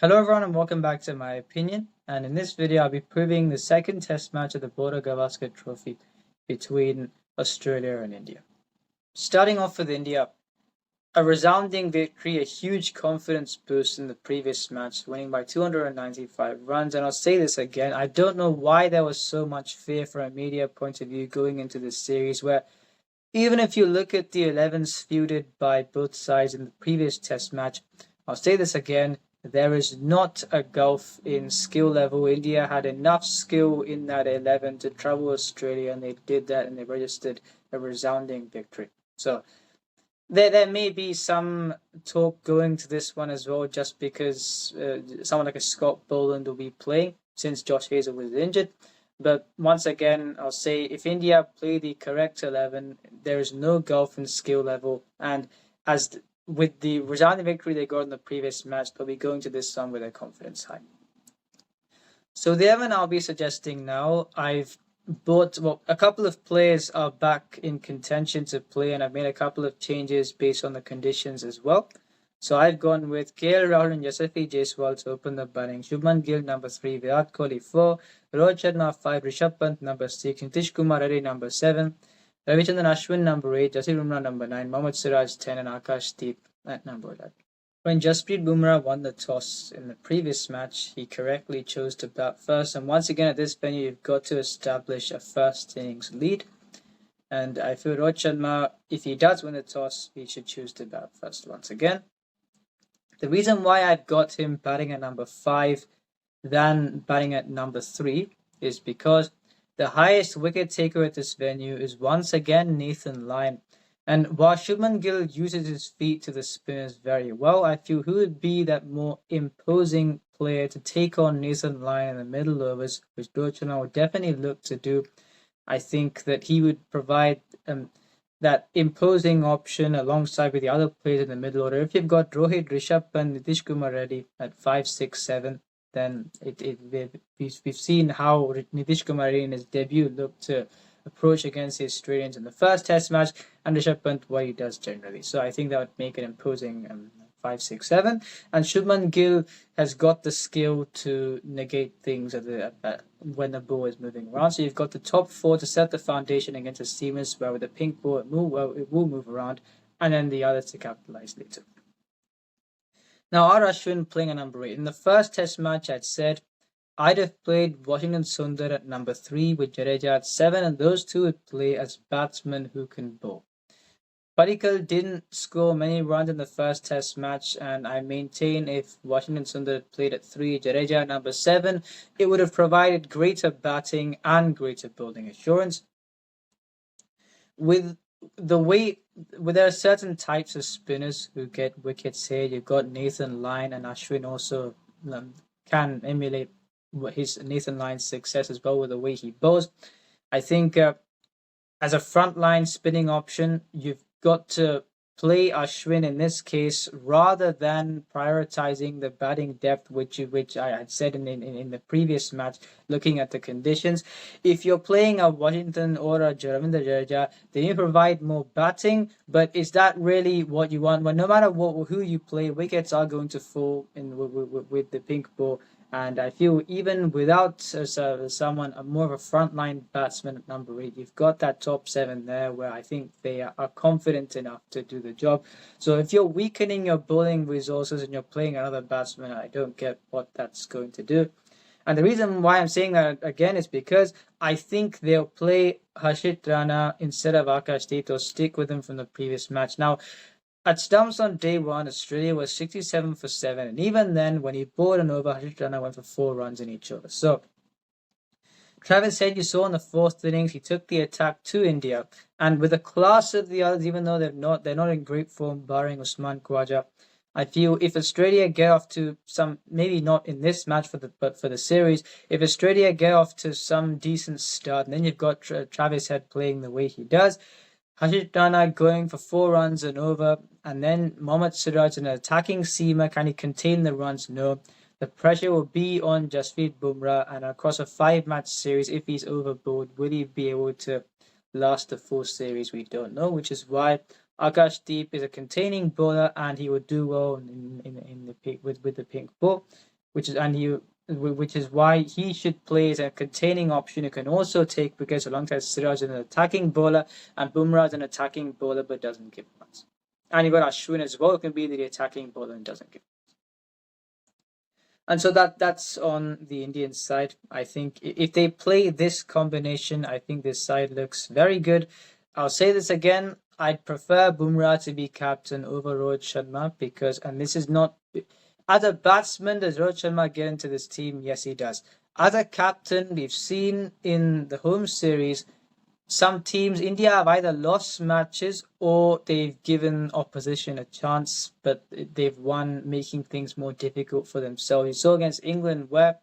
Hello everyone and welcome back to my opinion. And in this video, I'll be previewing the second test match of the Border-Gavaskar trophy between Australia and India. Starting off with India, a resounding victory, a huge confidence boost in the previous match, winning by 295 runs. And I'll say this again, I don't know why there was so much fear from a media point of view going into this series where even if you look at the 11s fielded by both sides in the previous test match, I'll say this again, there is not a gulf in skill level. India had enough skill in that 11 to trouble Australia, and they did that, and they registered a resounding victory. So there may be some talk going to this one as well, just because someone like a Scott Boland will be playing since Josh Hazel was injured. But once again, I'll say if India play the correct 11, there is no gulf in skill level. And with the resounding victory they got in the previous match, they'll be going to this one with their confidence high. So the 11 I'll be suggesting now, I've bought, a couple of players are back in contention to play, and I've made a couple of changes based on the conditions as well. So I've gone with KL Rahul and Yashasvi Jaiswal to open the batting. Shubman Gill number 3, Virat Kohli 4, Rohit Sharma 5, Rishabh Pant number 6, Nitish Kumar Reddy number 7, Ravichandran Ashwin number 8, Jasit Bumrah number 9, Mohammad Siraj 10, and Akash Deep at number 11. When Jasprit Bumrah won the toss in the previous match, he correctly chose to bat first. And once again, at this venue, you've got to establish a first innings lead. And I feel Rohit Sharma, if he does win the toss, he should choose to bat first once again. The reason why I've got him batting at number 5 than batting at number 3 is because the highest wicket taker at this venue is once again Nathan Lyon. And while Shubman Gill uses his feet to the spinners very well, I feel who would be that more imposing player to take on Nathan Lyon in the middle overs, which Rohit Sharma would definitely look to do. I think that he would provide that imposing option alongside with the other players in the middle order. If you've got Rohit, Rishabh and Nitish Kumar Reddy at 5, 6, 7, then we've seen how Nitish Kumar Reddy in his debut looked to approach against the Australians in the first test match, and Rishabh Pant what he does generally. So I think that would make an imposing 5, 6, 7. And Shubman Gill has got the skill to negate things when the ball is moving around. So you've got the top 4 to set the foundation against the seamers, where with the pink ball it will move around, and then the others to capitalize later. Now, R. Ashwin playing a number 8. In the first test match, I'd said I'd have played Washington Sundar at number 3 with Jadeja at 7, and those two would play as batsmen who can bowl. Padikkal didn't score many runs in the first test match, and I maintain if Washington Sundar had played at 3, Jadeja at number 7, it would have provided greater batting and greater bowling assurance. There are certain types of spinners who get wickets here. You've got Nathan Lyon, and Ashwin also can emulate his Nathan Lyon's success as well with the way he bowls. I think as a frontline spinning option, you've got to play Ashwin in this case rather than prioritizing the batting depth, which I had said in the previous match, looking at the conditions. If you're playing a Washington or a Ravindra Jadeja, they may provide more batting, but is that really what you want? Well, no matter who you play, wickets are going to fall with the pink ball. And I feel even without someone, more of a frontline batsman at number 8, you've got that top 7 there where I think they are confident enough to do the job. So if you're weakening your bowling resources and you're playing another batsman, I don't get what that's going to do. And the reason why I'm saying that again is because I think they'll play Harshit Rana instead of Akash Deep. They'll stick with him from the previous match. Now, at stumps on day 1, Australia was 67 for 7, and even then, when he bowled an over, Harshit Rana went for 4 runs in each over. So, Travis Head, you saw in the 4th innings, he took the attack to India, and with the class of the others, even though they're not in great form, barring Usman Khawaja, I feel if Australia get off to some, maybe not in this match but for the series, if Australia get off to some decent start, and then you've got Travis Head playing the way he does, Harshit Rana going for 4 runs and over, and then Mohammad Siraj an attacking seamer. Can he contain the runs? No. The pressure will be on Jasprit Bumrah, and across a 5-match series, if he's overbowled, will he be able to last the full series? We don't know, which is why Akashdeep is a containing bowler, and he would do well in the pink with the pink ball, which is why he should play as a containing option. You can also take wickets alongside Siraj as an attacking bowler, and Bumrah as an attacking bowler but doesn't give runs. And you got Ashwin as well, who can be the attacking bowler and doesn't give. And so that's on the Indian side. I think if they play this combination, I think this side looks very good. I'll say this again. I'd prefer Bumrah to be captain over Rohit Sharma because, and this is not, as a batsman, does Rohit Sharma get into this team? Yes, he does. As a captain, we've seen in the home series, some teams, India have either lost matches or they've given opposition a chance, but they've won, making things more difficult for themselves. You saw against England where,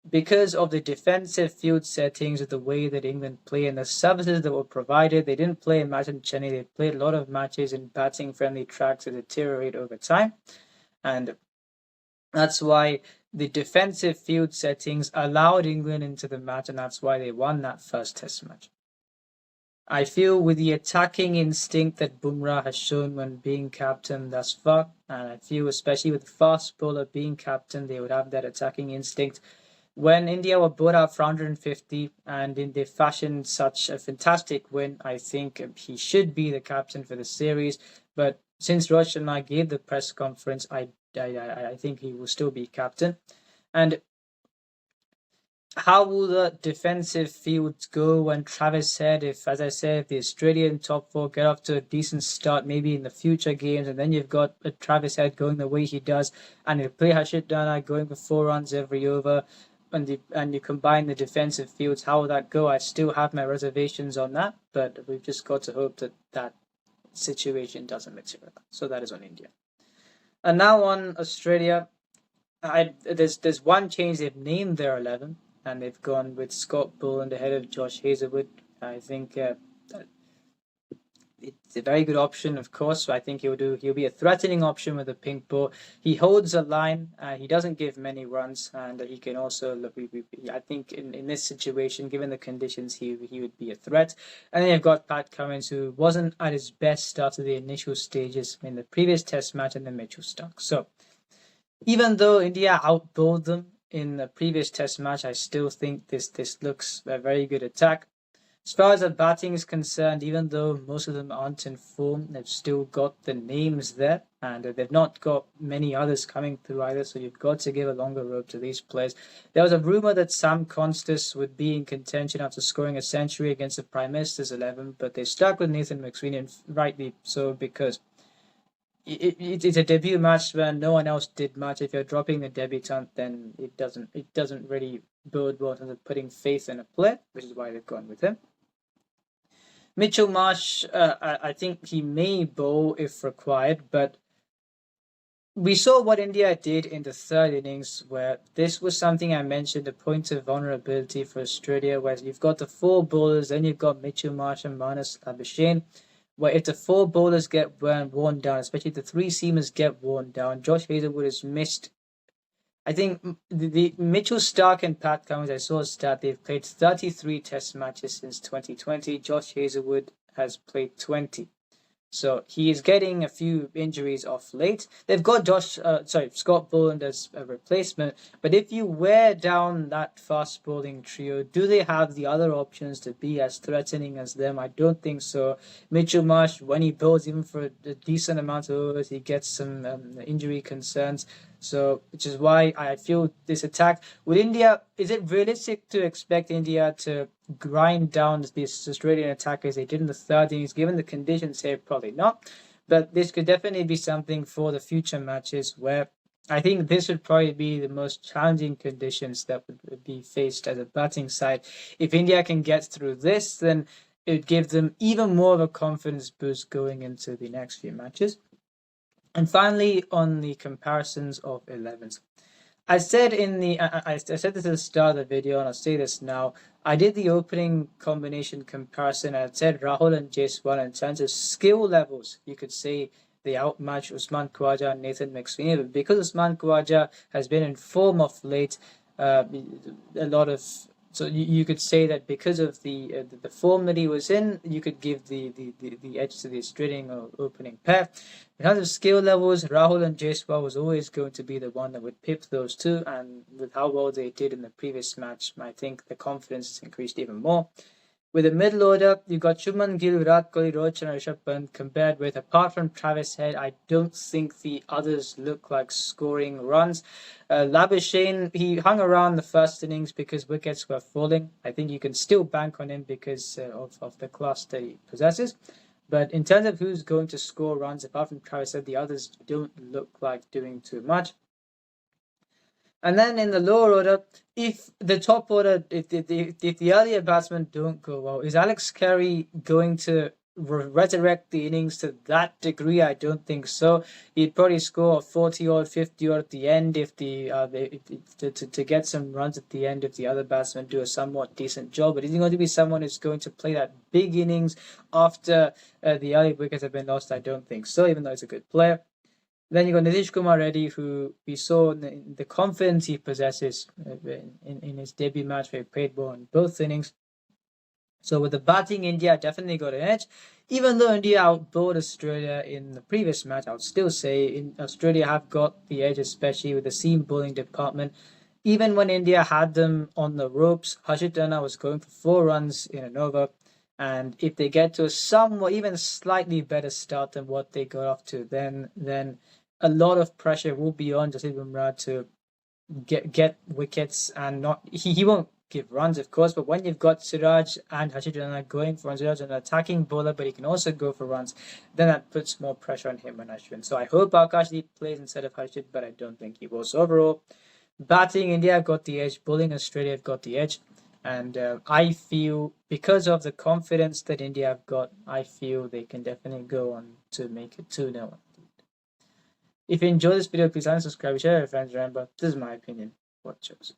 because of the defensive field settings of the way that England play and the services that were provided, they didn't play a match in Chennai. They played a lot of matches in batting-friendly tracks that deteriorate over time. And that's why the defensive field settings allowed England into the match, and that's why they won that first test match. I feel with the attacking instinct that Bumrah has shown when being captain thus far, and I feel especially with the fast bowler being captain, they would have that attacking instinct. When India were brought out for 150 and they fashioned such a fantastic win, I think he should be the captain for the series. But since Rohit Sharma gave the press conference, I think he will still be captain. And how will the defensive fields go when Travis Head, if the Australian top four get off to a decent start, maybe in the future games, and then you've got Travis Head going the way he does, and you play Harshit Dana going for 4 runs every over, and you combine the defensive fields, how will that go? I still have my reservations on that, but we've just got to hope that situation doesn't materialize. So that is on India. And now on Australia, there's one change. They've named their 11, and they've gone with Scott Boland ahead of Josh Hazlewood. I think it's a very good option, of course. So I think he'll be a threatening option with a pink ball. He holds a line. He doesn't give many runs, and he can also look. I think in this situation, given the conditions, he would be a threat. And then you've got Pat Cummins, who wasn't at his best after the initial stages in the previous Test match and the Mitchell Starc. So even though India outbowled them in the previous Test match, I still think this looks a very good attack. As far as the batting is concerned, even though most of them aren't in form, they've still got the names there, and they've not got many others coming through either, so you've got to give a longer rope to these players. There was a rumour that Sam Constas would be in contention after scoring a century against the Prime Minister's 11, but they stuck with Nathan McSweeney, and rightly so, because it's a debut match where no one else did much. If you're dropping the debutant, then it doesn't really bode well in terms of putting faith in a player, which is why they've gone with him. Mitchell Marsh, I think he may bowl if required, but we saw what India did in the third innings, where this was something I mentioned, a point of vulnerability for Australia, where you've got the 4 bowlers, then you've got Mitchell Marsh and Marnus Labuschagne, where if the 4 bowlers get worn down, especially the 3 seamers get worn down, Josh Hazlewood has missed. I think the Mitchell Starc and Pat Cummins, I saw a stat, they've played 33 Test matches since 2020. Josh Hazlewood has played 20. So he is getting a few injuries off late. They've got Scott Boland as a replacement. But if you wear down that fast bowling trio, do they have the other options to be as threatening as them? I don't think so. Mitchell Marsh, when he bowls even for a decent amount of overs, he gets some injury concerns. So, which is why I feel this attack with India, is it realistic to expect India to grind down these Australian attackers they did in the third innings? Given the conditions here, probably not. But this could definitely be something for the future matches, where I think this would probably be the most challenging conditions that would be faced as a batting side. If India can get through this, then it would give them even more of a confidence boost going into the next few matches. And finally, on the comparisons of 11s, I said I said this at the start of the video, and I'll say this now. I did the opening combination comparison. I said Rahul and Jaiswal in terms of skill levels, you could say they outmatch Usman Khawaja and Nathan McSweeney. But because Usman Khawaja has been in form of late, a lot of So you could say that because of the form that he was in, you could give the edge to the Australian opening pair. In terms of skill levels, Rahul and Jaiswal was always going to be the one that would pip those two, and with how well they did in the previous match, I think the confidence has increased even more. With the middle order, you've got Shubman Gill, Virat Kohli, Rohit Sharma, Rishabh Pant compared with, apart from Travis Head, I don't think the others look like scoring runs. Labuschagne, he hung around the first innings because wickets were falling. I think you can still bank on him because of the class that he possesses. But in terms of who's going to score runs, apart from Travis Head, the others don't look like doing too much. And then in the lower order, if the top order, if the earlier batsmen don't go well, is Alex Carey going to resurrect the innings to that degree? I don't think so. He'd probably score 40 or 50 or at the end if to get some runs at the end if the other batsmen do a somewhat decent job. But is he going to be someone who's going to play that big innings after the early wickets have been lost? I don't think so, even though he's a good player. Then you got Nitish Kumar Reddy, who we saw the confidence he possesses in his debut match where he played well in both innings. So with the batting, India definitely got an edge. Even though India outbowled Australia in the previous match, I would still say Australia have got the edge, especially with the seam bowling department. Even when India had them on the ropes, Harshit Rana was going for 4 runs in an over. And if they get to a somewhat, even slightly better start than what they got off to, then a lot of pressure will be on Jasprit Bumrah to get wickets, and not he won't give runs, of course, but when you've got Siraj and Harshit Rana going for runs, Siraj an attacking bowler, but he can also go for runs, then that puts more pressure on him and Ashwin. So I hope Akashdeep plays instead of Harshit, but I don't think he will. So overall, batting, India have got the edge, bowling, Australia have got the edge. And I feel, because of the confidence that India have got, I feel they can definitely go on to make it 2-0. If you enjoyed this video, please like and subscribe, share with your friends. Remember, this is my opinion. What chose.